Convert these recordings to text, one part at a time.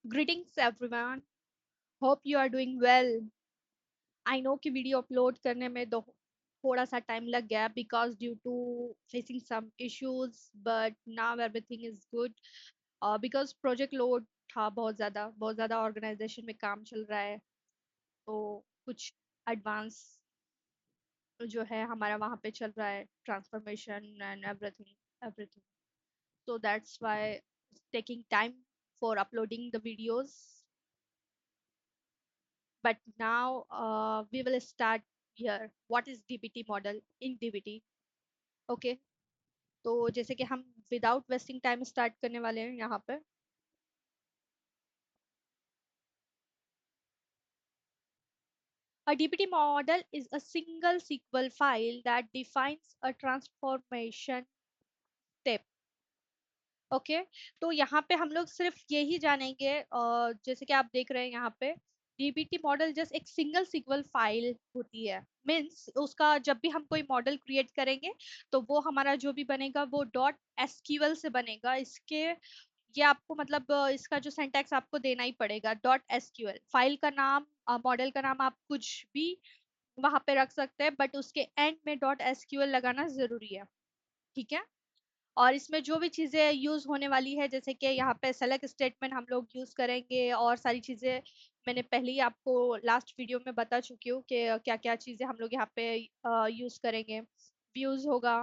Greetings everyone. Hope you are doing well. I know कि video upload करने में थोड़ा सा टाइम लग गया because due to facing some issues, but now everything is good. Because project load था बहुत ज़्यादा ऑर्गेनाइजेशन में काम चल रहा है, तो कुछ एडवांस जो है हमारा वहाँ पे चल रहा है, transformation and everything. So that's why it's taking time for uploading the videos. But now we will start here. What is DBT model in DBT? Okay. तो जैसे कि हम विदाउट वेस्टिंग टाइम स्टार्ट करने वाले हैं यहाँ पे. A DBT model is a single SQL file that defines a transformation step. Okay. तो यहाँ पे हम लोग सिर्फ यही जानेंगे, जैसे कि आप देख रहे हैं यहाँ पे डीबीटी मॉडल जस्ट एक सिंगल सिक्वल फाइल होती है. मीन्स उसका जब भी हम कोई मॉडल क्रिएट करेंगे तो वो हमारा जो भी बनेगा वो डॉट एसक्यूएल से बनेगा. इसके ये आपको मतलब इसका जो सिंटैक्स आपको देना ही पड़ेगा. डॉट एसक्यूएल फाइल का नाम, मॉडल का नाम आप कुछ भी वहां पे रख सकते हैं, बट उसके एंड में डॉट एसक्यूएल लगाना जरूरी है. ठीक है. और इसमें जो भी चीज़ें यूज़ होने वाली है, जैसे कि यहाँ पे सेलेक्ट स्टेटमेंट हम लोग यूज़ करेंगे और सारी चीज़ें मैंने पहले ही आपको लास्ट वीडियो में बता चुकी हूँ कि क्या क्या चीज़ें हम लोग यहाँ पे यूज़ करेंगे. व्यूज़ होगा.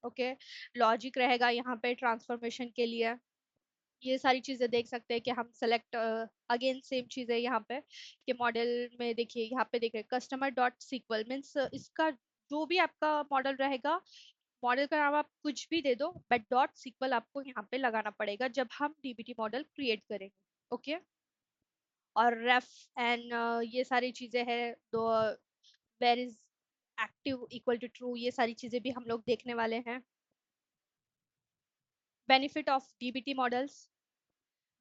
ओके. लॉजिक रहेगा यहाँ पे ट्रांसफॉर्मेशन के लिए. ये सारी चीज़ें देख सकते हैं कि हम सेलेक्ट अगेन सेम चीज़ है यहाँ पे कि मॉडल में देखिए यहाँ पे देख रहे कस्टमर डॉट सीक्वल मीन्स इसका जो भी आपका मॉडल रहेगा, मॉडल का नाम आप कुछ भी दे दो, बट डॉट सीक्वल आपको यहाँ पे लगाना पड़ेगा जब हम डीबीटी मॉडल क्रिएट करेंगे. ओके. और रेफ एंड ये सारी चीजें हैं. तो where is active equal to true, ये सारी चीजें भी हम लोग देखने वाले हैं. Benefit of DBT models,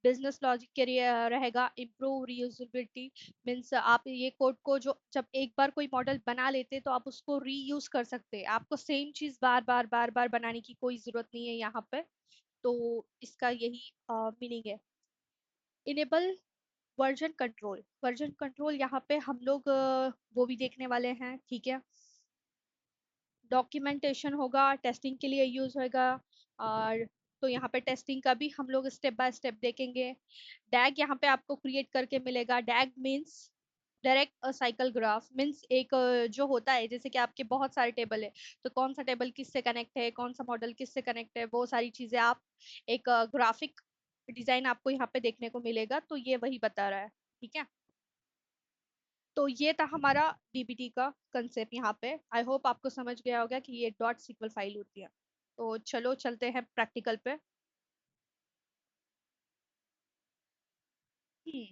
business logic के लिए रहेगा इम्प्रूव रीयूजेबिलिटी. मीन्स आप ये कोड को जो जब एक बार कोई मॉडल बना लेते तो आप उसको रीयूज कर सकते हैं. आपको सेम चीज बार बार बनाने की कोई जरूरत नहीं है यहाँ पे. तो इसका यही मीनिंग है. इनेबल वर्जन कंट्रोल यहाँ पे हम लोग वो भी देखने वाले हैं. ठीक है. डॉक्यूमेंटेशन होगा, टेस्टिंग के लिए यूज होगा. और तो यहाँ पे टेस्टिंग का भी हम लोग स्टेप बाय स्टेप देखेंगे. डैग यहाँ पे आपको क्रिएट करके मिलेगा. DAG means direct cycle graph. Means एक जो होता है जैसे कि आपके बहुत सारे टेबल है, तो कौन सा टेबल किससे कनेक्ट है, कौन सा मॉडल किससे कनेक्ट है, वो सारी चीजें आप एक ग्राफिक डिजाइन आपको यहाँ पे देखने को मिलेगा. तो ये वही बता रहा है. ठीक है. तो ये था हमारा डीबीटी का कंसेप्ट यहाँ पे. आई होप आपको समझ गया होगा कि ये डॉट सीक्वल फाइल होती है. तो चलो चलते हैं प्रैक्टिकल पे. हम्म.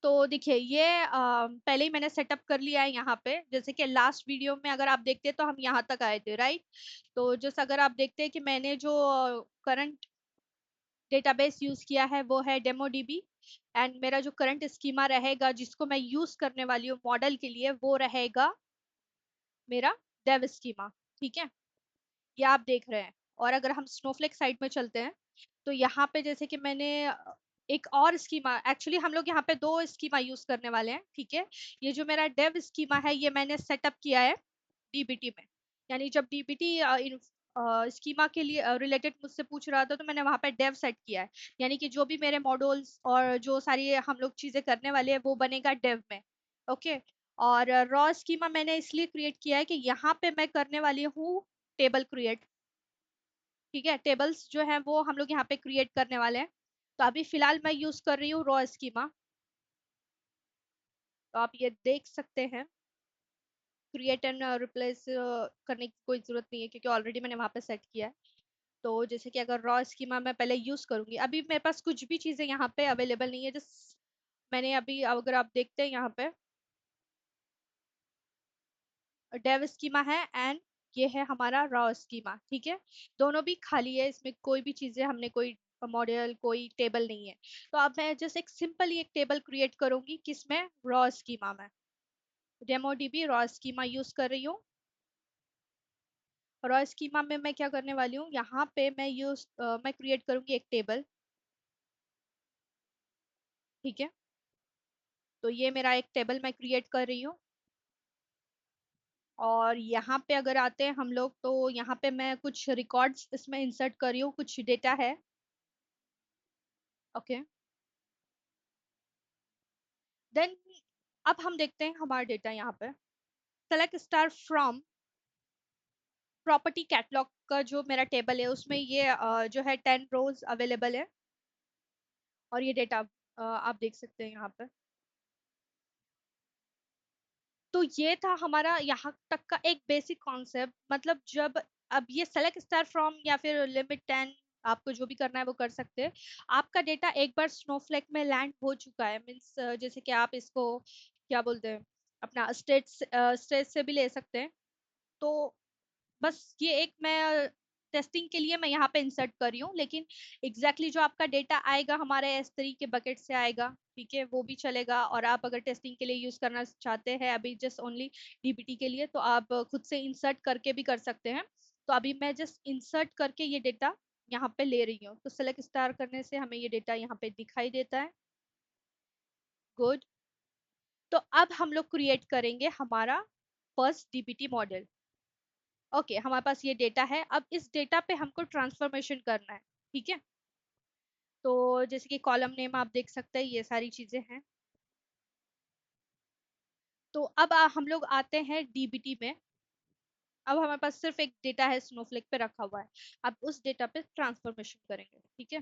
तो देखिए ये पहले ही मैंने सेटअप कर लिया है यहाँ पे. जैसे कि लास्ट वीडियो में अगर आप देखते तो हम यहाँ तक आए थे, राइट. तो जैसे अगर आप देखते हैं कि मैंने जो करंट डेटाबेस यूज किया है वो है डेमो डीबी. एंड मेरा जो करंट स्कीमा रहेगा जिसको मैं यूज करने वाली हूँ मॉडल के लिए वो रहेगा मेरा डेव स्कीमा. ठीक है. ये आप देख रहे हैं. और अगर हम स्नोफ्लेक साइड में चलते हैं तो यहाँ पे जैसे कि मैंने एक और स्कीमा, एक्चुअली हम लोग यहाँ पे दो स्कीमा यूज करने वाले हैं. ठीक है. ये जो मेरा डेव स्कीमा है ये मैंने सेटअप किया है डीबीटी में. यानी जब डीबीटी स्कीमा के लिए रिलेटेड मुझसे पूछ रहा था तो मैंने वहां पे डेव सेट किया है. यानी कि जो भी मेरे मॉड्यूल्स और जो सारी हम लोग चीजें करने वाले हैं वो बनेगा डेव में. ओके. और रॉ स्कीमा मैंने इसलिए क्रिएट किया है कि यहाँ पे मैं करने वाली हूँ टेबल क्रिएट. ठीक है. टेबल्स जो है वो हम लोग यहाँ पे क्रिएट करने वाले हैं. तो अभी फिलहाल मैं यूज कर रही हूँ रॉ स्कीमा. तो आप ये देख सकते हैं. क्रिएट एंड रिप्लेस करने की कोई जरूरत नहीं है क्योंकि ऑलरेडी मैंने वहां पे सेट किया है. तो जैसे कि अगर रॉ स्कीमा मैं पहले यूज करूंगी, अभी मेरे पास कुछ भी चीजें यहाँ पे अवेलेबल नहीं है. जस्ट मैंने अभी अगर आप देखते हैं यहाँ पे डेव स्कीमा है एंड ये है हमारा रॉ स्कीमा. ठीक है. दोनों भी खाली है, इसमें कोई भी चीजें हमने कोई मॉडल कोई टेबल नहीं है. तो अब मैं जस्ट एक सिंपल एक टेबल क्रिएट करूंगी किसमें, रॉ स्कीमा में. Demo DB raw schema use कर रही हूँ. रॉ स्कीमा में मैं क्या करने वाली हूँ, यहाँ पे मैं क्रिएट करूंगी एक टेबल. ठीक है, तो ये मेरा एक टेबल मैं क्रिएट कर रही हूँ। और यहाँ पे अगर आते हैं हम लोग, तो यहाँ पे मैं कुछ रिकॉर्ड्स इसमें इंसर्ट कर रही हूँ, कुछ डेटा है। ओके, देन अब हम देखते हैं हमारा डेटा यहाँ पे। Select star from property catalogue का जो मेरा टेबल है उसमें ये जो है 10 रोज अवेलेबल है। और ये डेटा आप देख सकते हैं यहाँ पे। तो ये था हमारा यहाँ तक का एक बेसिक कॉन्सेप्ट। मतलब जब अब ये सेलेक्ट स्टार फ्रॉम या फिर लिमिट 10, आपको जो भी करना है वो कर सकते हैं। आपका डेटा एक बार स्नोफ्लेक में लैंड हो चुका है, मीन्स जैसे कि आप इसको क्या बोलते हैं, अपना स्टेट से भी ले सकते हैं। तो बस ये एक मैं टेस्टिंग के लिए मैं यहाँ पे इंसर्ट कर रही हूँ, लेकिन एग्जैक्टली exactly जो आपका डेटा आएगा हमारे S3 के बकेट से आएगा, ठीक है, वो भी चलेगा। और आप अगर टेस्टिंग के लिए यूज करना चाहते हैं अभी जस्ट ओनली डीबीटी के लिए, तो आप खुद से इंसर्ट करके भी कर सकते हैं। तो अभी मैं जस्ट इंसर्ट करके ये डेटा यहाँ पे ले रही हूँ। तो सेलेक्ट स्टार करने से हमें ये डेटा यहाँ पे दिखाई देता है। गुड। तो अब हम लोग क्रिएट करेंगे हमारा फर्स्ट डीबीटी मॉडल। ओके, हमारे पास ये डेटा है। अब इस डेटा पे हमको ट्रांसफॉर्मेशन करना है, ठीक है। तो जैसे कि कॉलम नेम आप देख सकते हैं, ये सारी चीजें हैं। तो अब हम लोग आते हैं डीबीटी में। अब हमारे पास सिर्फ एक डेटा है स्नोफ्लेक पे रखा हुआ है। अब उस डेटा पे ट्रांसफॉर्मेशन करेंगे, ठीक है।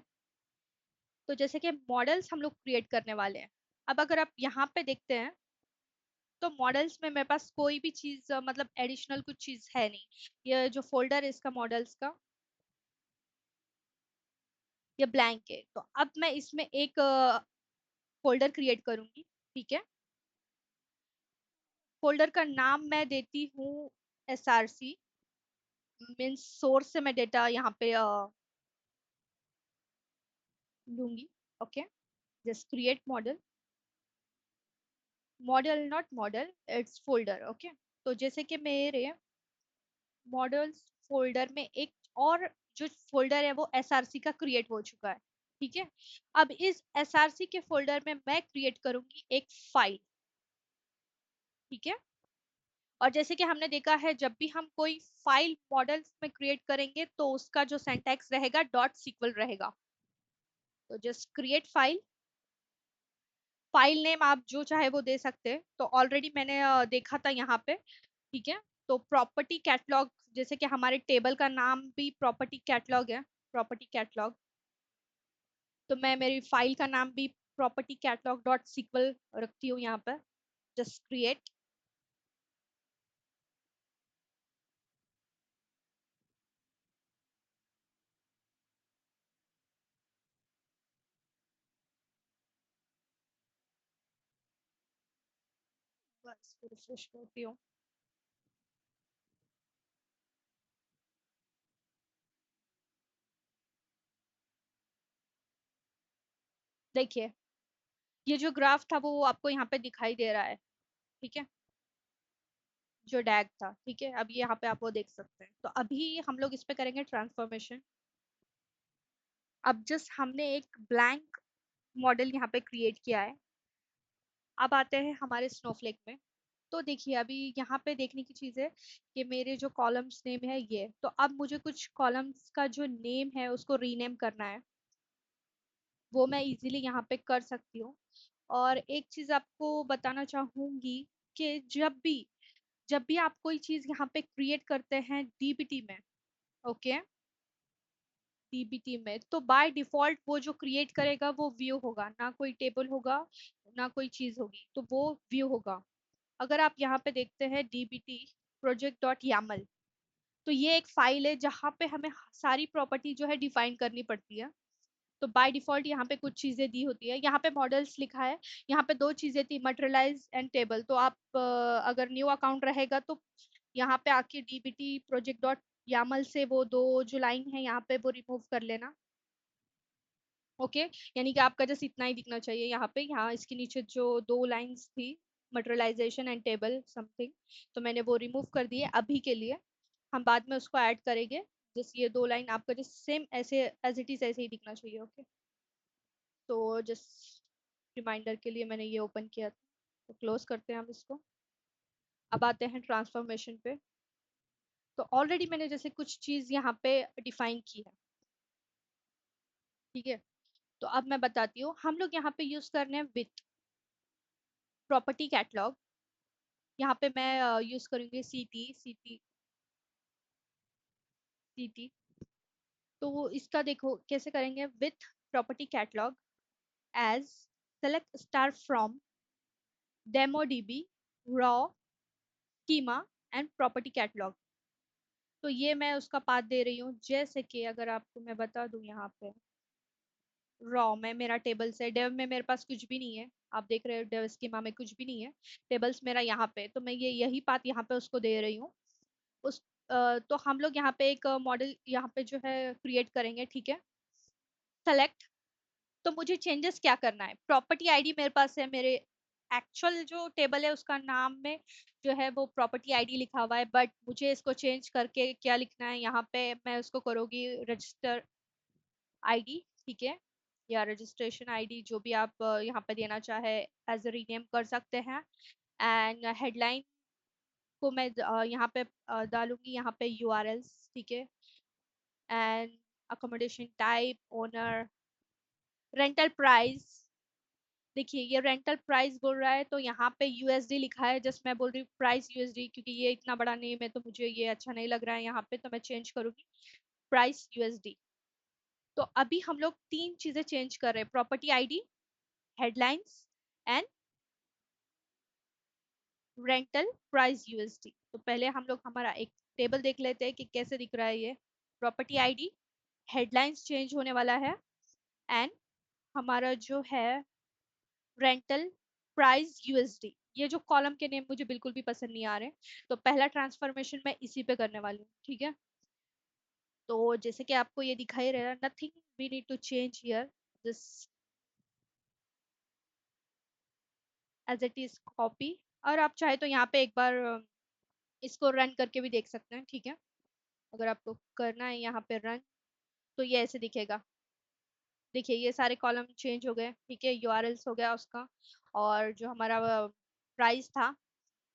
तो जैसे कि मॉडल्स हम लोग क्रिएट करने वाले हैं। अब अगर आप यहाँ पे देखते हैं, तो मॉडल्स में मेरे पास कोई भी चीज मतलब एडिशनल कुछ चीज है नहीं। ये जो फोल्डर है इसका मॉडल्स का, ये ब्लैंक है। तो अब मैं इसमें एक फोल्डर क्रिएट करूंगी, ठीक है। फोल्डर का नाम मैं देती हूँ SRC, मीन्स सोर्स से मैं डेटा यहाँ पे लूंगी। Okay, just create model. Model not model, it's folder. Okay, तो जैसे कि मेरे मॉडल्स फोल्डर में एक और जो फोल्डर है वो SRC का क्रिएट हो चुका है, ठीक है। अब इस SRC के फोल्डर में मैं क्रिएट करूंगी एक फाइल, ठीक है। और जैसे कि हमने देखा है जब भी हम कोई फाइल मॉडल्स में क्रिएट करेंगे तो उसका जो सिंटैक्स रहेगा डॉट सीक्वल रहेगा। तो just create file. File name आप जो चाहे वो दे सकते हैं। तो ऑलरेडी मैंने देखा था यहाँ पे, ठीक है। तो प्रॉपर्टी कैटलॉग, जैसे कि हमारे टेबल का नाम भी प्रॉपर्टी कैटलॉग है, प्रॉपर्टी कैटलॉग। तो मैं मेरी फाइल का नाम भी प्रॉपर्टी कैटलॉग डॉट सीक्वल रखती हूँ यहाँ पर। Just create. बस रिफ्रेश करती हूँ। देखिए, ये जो ग्राफ था वो आपको यहाँ पे दिखाई दे रहा है, ठीक है, जो डैग था, ठीक है। अब ये यहाँ पे आप वो देख सकते हैं। तो अभी हम लोग इस पे करेंगे ट्रांसफॉर्मेशन। अब जस्ट हमने एक ब्लैंक मॉडल यहाँ पे क्रिएट किया है। अब आते हैं हमारे स्नोफ्लेक में। तो देखिए, अभी यहाँ पे देखने की चीज है कि मेरे जो कॉलम्स नेम है ये, तो अब मुझे कुछ कॉलम्स का जो नेम है उसको रीनेम करना है। वो मैं इजीली यहाँ पे कर सकती हूँ। और एक चीज आपको बताना चाहूंगी कि जब भी आप कोई चीज यहाँ पे क्रिएट करते हैं डीबीटी में, ओके, डीबीटी में, तो बाय डिफॉल्ट वो जो क्रिएट करेगा वो व्यू होगा, ना कोई टेबल होगा, ना कोई चीज होगी, तो वो व्यू होगा। अगर आप यहाँ पे देखते हैं डीबीटी प्रोजेक्ट डॉट यामल, तो ये एक फाइल है जहाँ पे हमें सारी प्रॉपर्टी जो है डिफाइन करनी पड़ती है। तो बाय डिफॉल्ट यहाँ पे कुछ चीजें दी होती है। यहाँ पे मॉडल्स लिखा है, यहाँ पे दो चीजें थी, मटेरियलाइज एंड टेबल। तो आप अगर न्यू अकाउंट रहेगा तो यहाँ पे आके डीबीटी प्रोजेक्ट डॉट यामल से वो दो जो लाइन है यहाँ पे वो रिमूव कर लेना। ओके, यानी कि आपका जस्ट इतना ही दिखना चाहिए यहाँ पे। यहाँ इसके नीचे जो दो लाइंस थी, मटेरियलाइजेशन एंड टेबल समथिंग, तो मैंने वो रिमूव कर दिए अभी के लिए। हम बाद में उसको ऐड करेंगे। जस्ट ये दो लाइन आपका जस्ट सेम ऐसे एज इट इज ऐसे ही दिखना चाहिए। ओके, तो जस्ट रिमाइंडर के लिए मैंने ये ओपन किया था। तो क्लोज करते हैं हम इसको। अब आते हैं ट्रांसफॉर्मेशन पे। तो ऑलरेडी मैंने जैसे कुछ चीज़ यहाँ पे डिफाइन की है, ठीक है। तो अब मैं बताती हूँ, हम लोग यहाँ पे यूज कर रहे हैं विथ प्रॉपर्टी कैटलॉग। यहाँ पे मैं यूज करूंगी सी टी। तो इसका देखो कैसे करेंगे, with property catalog as select star from demo DB raw schema and property catalog. तो ये मैं उसका पाथ दे रही हूँ। जैसे कि अगर आपको मैं बता दूं, यहाँ पे रॉ में मेरा टेबल्स है, डेव में मेरे पास कुछ भी नहीं है। आप देख रहे हो डेव स्कीमा में कुछ भी नहीं है। टेबल्स मेरा यहाँ पे, तो मैं ये यही पाथ यहाँ पे उसको दे रही हूँ। उस तो हम लोग यहाँ पे एक मॉडल यहाँ पे जो है क्रिएट करेंगे, ठीक है। सेलेक्ट। तो मुझे चेंजेस क्या करना है, प्रॉपर्टी आईडी मेरे पास है, मेरे एक्चुअल जो टेबल है उसका नाम में जो है वो प्रॉपर्टी आईडी लिखा हुआ है, बट मुझे इसको चेंज करके क्या लिखना है, यहाँ पे मैं उसको करूँगी रजिस्टर आईडी, ठीक है। या रजिस्ट्रेशन आईडी, जो भी आप यहाँ पे देना चाहे एज ए रीनेम कर सकते हैं। एंड हेडलाइन को मैं यहाँ पे डालूंगी, यहाँ पे यूआरएल्स, ठीक है। And accommodation type owner, rental price. देखिए ये रेंटल प्राइस बोल रहा है, तो यहाँ पे यूएसडी लिखा है, जस्ट मैं बोल रही हूँ प्राइस यूएसडी, क्योंकि ये इतना बड़ा नेम है तो मुझे ये अच्छा नहीं लग रहा है यहाँ पे, तो मैं चेंज करूंगी प्राइस यूएसडी। तो अभी हम लोग तीन चीजें चेंज कर रहे हैं, property ID, headlines and rental price USD. तो पहले हम लोग हमारा एक टेबल देख लेते हैं कि कैसे दिख रहा है ये। प्रॉपर्टी आईडी, हेडलाइंस चेंज होने वाला है, एंड हमारा जो है रेंटल प्राइस यूएसडी। ये जो कॉलम के नेम मुझे बिल्कुल भी पसंद नहीं आ रहे, तो पहला ट्रांसफॉर्मेशन मैं इसी पे करने वाली हूँ, ठीक है। तो जैसे कि आपको ये दिखाई रहा है, nothing we need to change here, this as it is copy. और आप चाहे तो यहाँ पे एक बार इसको रन करके भी देख सकते हैं, ठीक है। अगर आपको करना है यहाँ पे रन, तो ये ऐसे दिखेगा। देखिए ये सारे कॉलम चेंज हो गए, ठीक है, यूआरएल्स हो गया उसका। और जो हमारा प्राइस था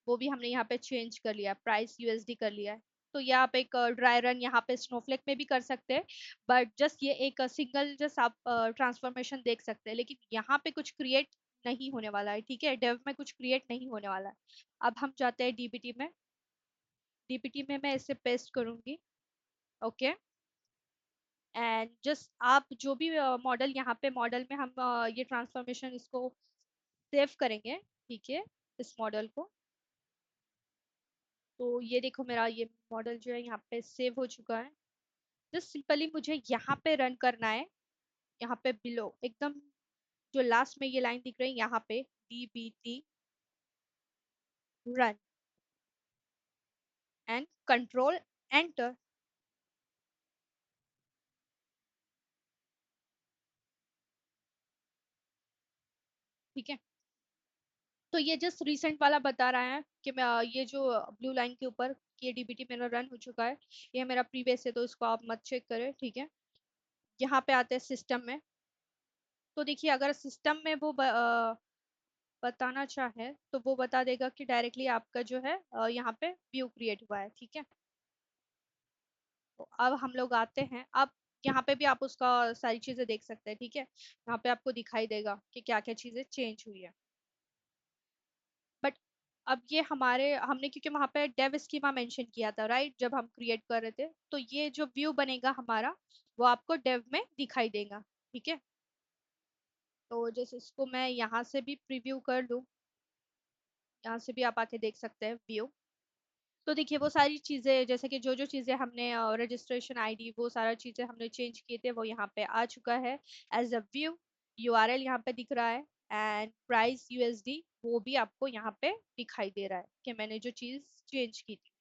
वो भी हमने यहाँ पे चेंज कर लिया, प्राइस यूएसडी कर लिया है। तो ये आप एक ड्राई रन यहाँ पे स्नोफ्लेक में भी कर सकते हैं, बट जस्ट ये एक सिंगल जस्ट आप ट्रांसफॉर्मेशन देख सकते हैं, लेकिन यहाँ पे कुछ क्रिएट नहीं होने वाला है, ठीक है, डेव में कुछ क्रिएट नहीं होने वाला है। अब हम जाते हैं डीबीटी में। डीबीटी में मैं इसे पेस्ट करूंगी, ओके। एंड जस्ट आप जो भी मॉडल यहाँ पे मॉडल में हम ये ट्रांसफॉर्मेशन इसको सेव करेंगे, ठीक है, इस मॉडल को। तो ये देखो मेरा ये मॉडल जो है यहाँ पे सेव हो चुका है। जस्ट सिंपली मुझे यहाँ पे रन करना है, यहाँ पे बिलो एकदम जो लास्ट में ये लाइन दिख रही है यहाँ पे dbt run and control enter, ठीक है। तो ये जस्ट रिसेंट वाला बता रहा है कि मैं ये जो ब्लू लाइन के ऊपर ये डीबीटी मेरा रन हो चुका है, ये मेरा प्रीवियस है, तो इसको आप मत चेक करें, ठीक है। यहाँ पे आते हैं सिस्टम में। तो देखिए अगर सिस्टम में वो बताना चाहे तो वो बता देगा कि डायरेक्टली आपका जो है यहाँ पे व्यू क्रिएट हुआ है, ठीक है। तो अब हम लोग आते हैं, अब यहाँ पे भी आप उसका सारी चीजें देख सकते हैं, ठीक है। यहाँ पे आपको दिखाई देगा कि क्या क्या चीजें चेंज हुई है। बट अब ये हमारे हमने क्योंकि वहाँ पे डेव स्कीमा मेंशन किया था, राइट, जब हम क्रिएट कर रहे थे, तो ये जो व्यू बनेगा हमारा वो आपको डेव में दिखाई देगा, ठीक है। तो जैसे इसको मैं यहाँ से भी प्रीव्यू कर लूँ, यहाँ से भी आप आके देख सकते हैं व्यू। तो देखिए वो सारी चीज़ें जैसे कि जो जो चीज़ें हमने रजिस्ट्रेशन आईडी वो सारा चीज़ें हमने चेंज किए थे वो यहाँ पे आ चुका है एज अ व्यू। यूआरएल यहाँ पे दिख रहा है, एंड प्राइस यूएसडी वो भी आपको यहाँ पे दिखाई दे रहा है कि मैंने जो चीज़ चेंज की थी।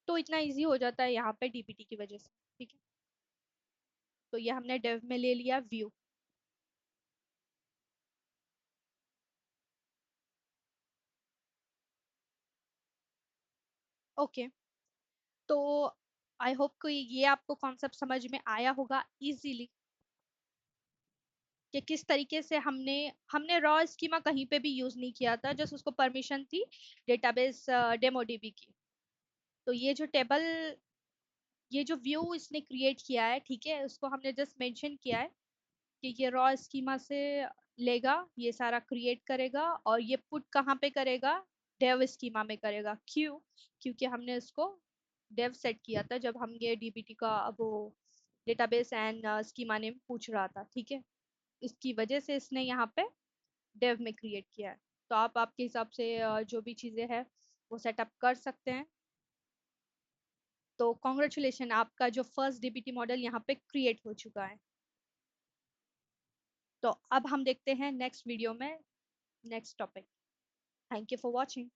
तो इतना इजी हो जाता है यहाँ पे डीपीटी की वजह से, ठीक है। तो ये हमने डेव में ले लिया व्यू, ओके। तो आई होप को ये आपको कॉन्सेप्ट समझ में आया होगा इजीली। कि किस तरीके से हमने हमने रॉ स्कीमा कहीं पे भी यूज नहीं किया था, जस्ट उसको परमिशन थी डेटाबेस डेमोडीबी की। तो ये जो व्यू इसने क्रिएट किया है, ठीक है, उसको हमने जस्ट मेंशन किया है कि ये रॉ स्कीमा से लेगा, ये सारा क्रिएट करेगा, और ये पुट कहाँ पे करेगा, डेव स्कीमा में करेगा। क्यों? क्योंकि हमने इसको डेव सेट किया था जब हम ये डीबीटी का वो डेटाबेस एंड स्कीमा नेम पूछ रहा था, ठीक है। इसकी वजह से इसने यहाँ पे डेव में क्रिएट किया है। तो आप आपके हिसाब से जो भी चीज़ें हैं वो सेटअप कर सकते हैं। तो कॉन्ग्रेचुलेशन, आपका जो फर्स्ट डीबीटी मॉडल यहाँ पे क्रिएट हो चुका है। तो अब हम देखते हैं नेक्स्ट वीडियो में next topic. Thank you for watching.